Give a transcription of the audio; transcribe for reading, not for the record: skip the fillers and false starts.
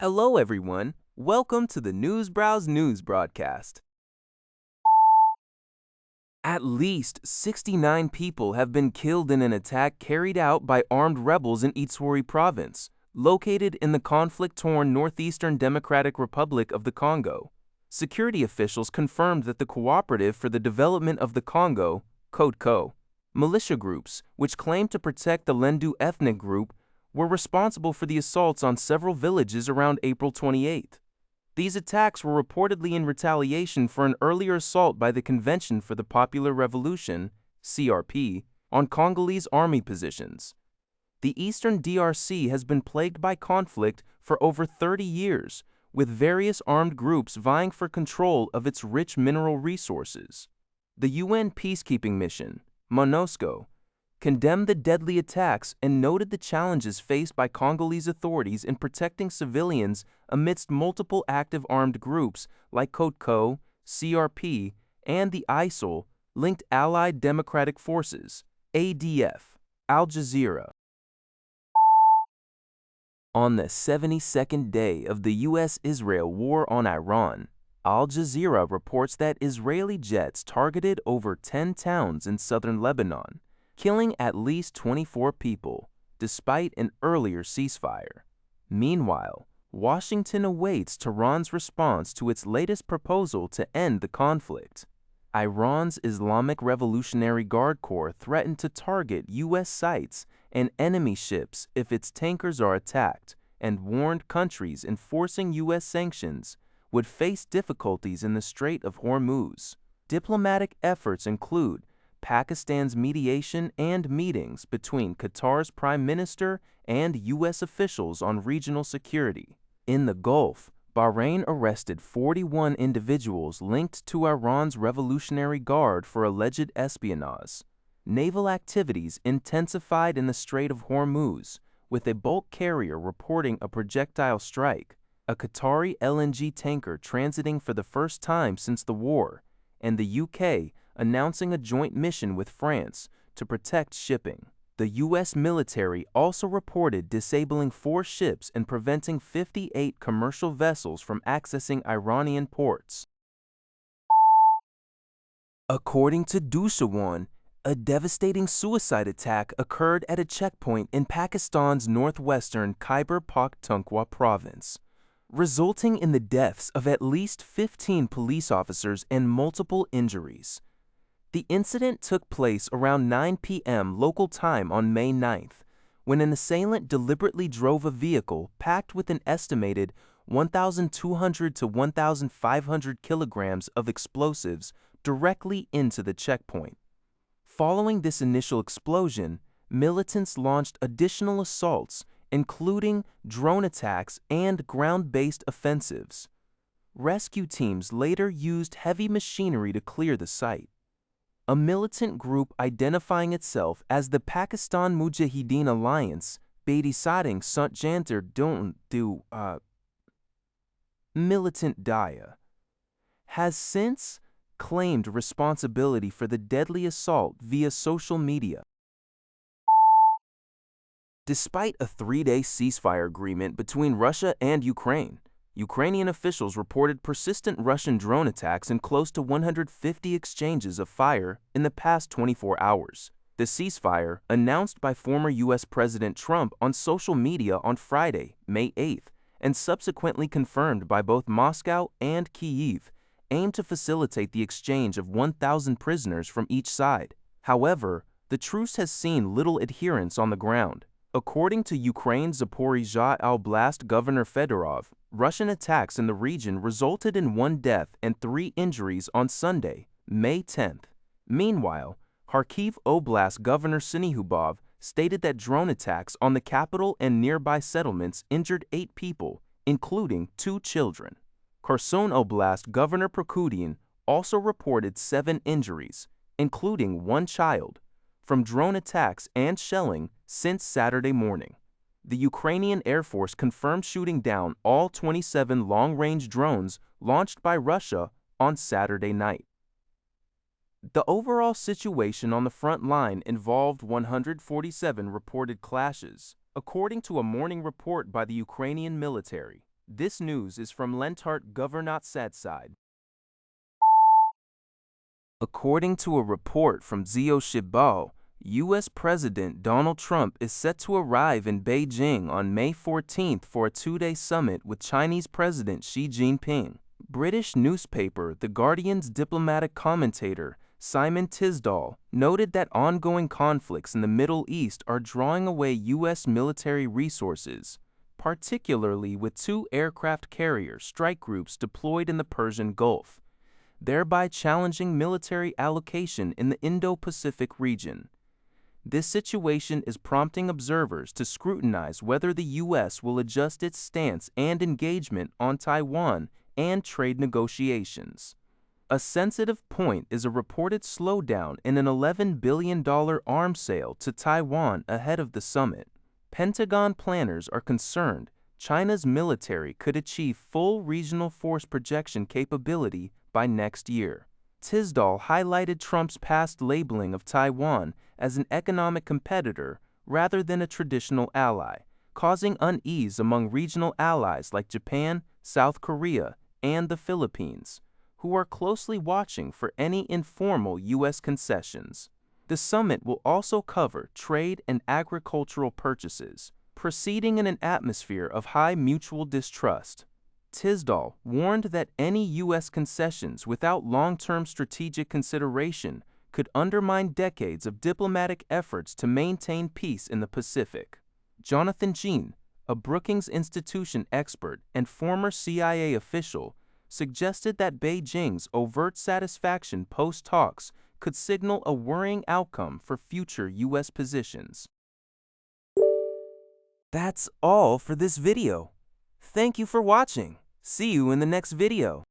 Hello, everyone. Welcome to the Newsbrowse News broadcast. At least 69 people have been killed in an attack carried out by armed rebels in Ituri province, located in the conflict-torn northeastern Democratic Republic of the Congo. Security officials confirmed that the Cooperative for the Development of the Congo, CODECO, militia groups, which claim to protect the Lendu ethnic group, were responsible for the assaults on several villages around April 28. These attacks were reportedly in retaliation for an earlier assault by the Convention for the Popular Revolution, CRP, on Congolese army positions. The eastern DRC has been plagued by conflict for over 30 years, with various armed groups vying for control of its rich mineral resources. The UN peacekeeping mission, MONUSCO, condemned the deadly attacks and noted the challenges faced by Congolese authorities in protecting civilians amidst multiple active armed groups like CODECO, CRP, and the ISIL-linked Allied Democratic Forces, ADF. Al Jazeera. On the 72nd day of the U.S.-Israel war on Iran, Al Jazeera reports that Israeli jets targeted over 10 towns in southern Lebanon, killing at least 24 people, despite an earlier ceasefire. Meanwhile, Washington awaits Tehran's response to its latest proposal to end the conflict. Iran's Islamic Revolutionary Guard Corps threatened to target U.S. sites and enemy ships if its tankers are attacked, and warned countries enforcing U.S. sanctions would face difficulties in the Strait of Hormuz. Diplomatic efforts include Pakistan's mediation and meetings between Qatar's prime minister and U.S. officials on regional security. In the Gulf, Bahrain arrested 41 individuals linked to Iran's Revolutionary Guard for alleged espionage. Naval activities intensified in the Strait of Hormuz, with a bulk carrier reporting a projectile strike, a Qatari LNG tanker transiting for the first time since the war, and the UK announcing a joint mission with France to protect shipping. The U.S. military also reported disabling 4 ships and preventing 58 commercial vessels from accessing Iranian ports. According to Dushawan, a devastating suicide attack occurred at a checkpoint in Pakistan's northwestern Khyber Pakhtunkhwa province, resulting in the deaths of at least 15 police officers and multiple injuries. The incident took place around 9 p.m. local time on May 9th, when an assailant deliberately drove a vehicle packed with an estimated 1,200 to 1,500 kilograms of explosives directly into the checkpoint. Following this initial explosion, militants launched additional assaults, including drone attacks and ground-based offensives. Rescue teams later used heavy machinery to clear the site. A militant group identifying itself as the Pakistan Mujahideen Alliance, Badisading Sant Jantar Don't Do Militant Daya, has since claimed responsibility for the deadly assault via social media. Despite a 3-day ceasefire agreement between Russia and Ukraine, Ukrainian officials reported persistent Russian drone attacks and close to 150 exchanges of fire in the past 24 hours. The ceasefire, announced by former U.S. President Trump on social media on Friday, May 8th, and subsequently confirmed by both Moscow and Kyiv, aimed to facilitate the exchange of 1,000 prisoners from each side. However, the truce has seen little adherence on the ground. According to Ukraine's Zaporizhzhia Oblast Governor Fedorov, Russian attacks in the region resulted in 1 death and 3 injuries on Sunday, May 10th. Meanwhile, Kharkiv Oblast Governor Sinihubov stated that drone attacks on the capital and nearby settlements injured 8 people, including 2 children. Kherson Oblast Governor Prokudin also reported 7 injuries, including 1 child, from drone attacks and shelling since Saturday morning. The Ukrainian Air Force confirmed shooting down all 27 long-range drones launched by Russia on Saturday night. The overall situation on the front line involved 147 reported clashes, according to a morning report by the Ukrainian military. This news is from Lentart Governatsat. According to a report from Zio Shibao, U.S. President Donald Trump is set to arrive in Beijing on May 14th for a two-day summit with Chinese President Xi Jinping. British newspaper The Guardian's diplomatic commentator Simon Tisdall noted that ongoing conflicts in the Middle East are drawing away U.S. military resources, particularly with two aircraft carrier strike groups deployed in the Persian Gulf, thereby challenging military allocation in the Indo-Pacific region. This situation is prompting observers to scrutinize whether the U.S. will adjust its stance and engagement on Taiwan and trade negotiations. A sensitive point is a reported slowdown in an $11 billion arms sale to Taiwan ahead of the summit. Pentagon planners are concerned China's military could achieve full regional force projection capability by next year. Tisdall highlighted Trump's past labeling of Taiwan as an economic competitor rather than a traditional ally, causing unease among regional allies like Japan, South Korea, and the Philippines, who are closely watching for any informal U.S. concessions. The summit will also cover trade and agricultural purchases, proceeding in an atmosphere of high mutual distrust. Tisdall warned that any U.S. concessions without long-term strategic consideration could undermine decades of diplomatic efforts to maintain peace in the Pacific. Jonathan Jean, a Brookings Institution expert and former CIA official, suggested that Beijing's overt satisfaction post-talks could signal a worrying outcome for future U.S. positions. That's all for this video. Thank you for watching. See you in the next video.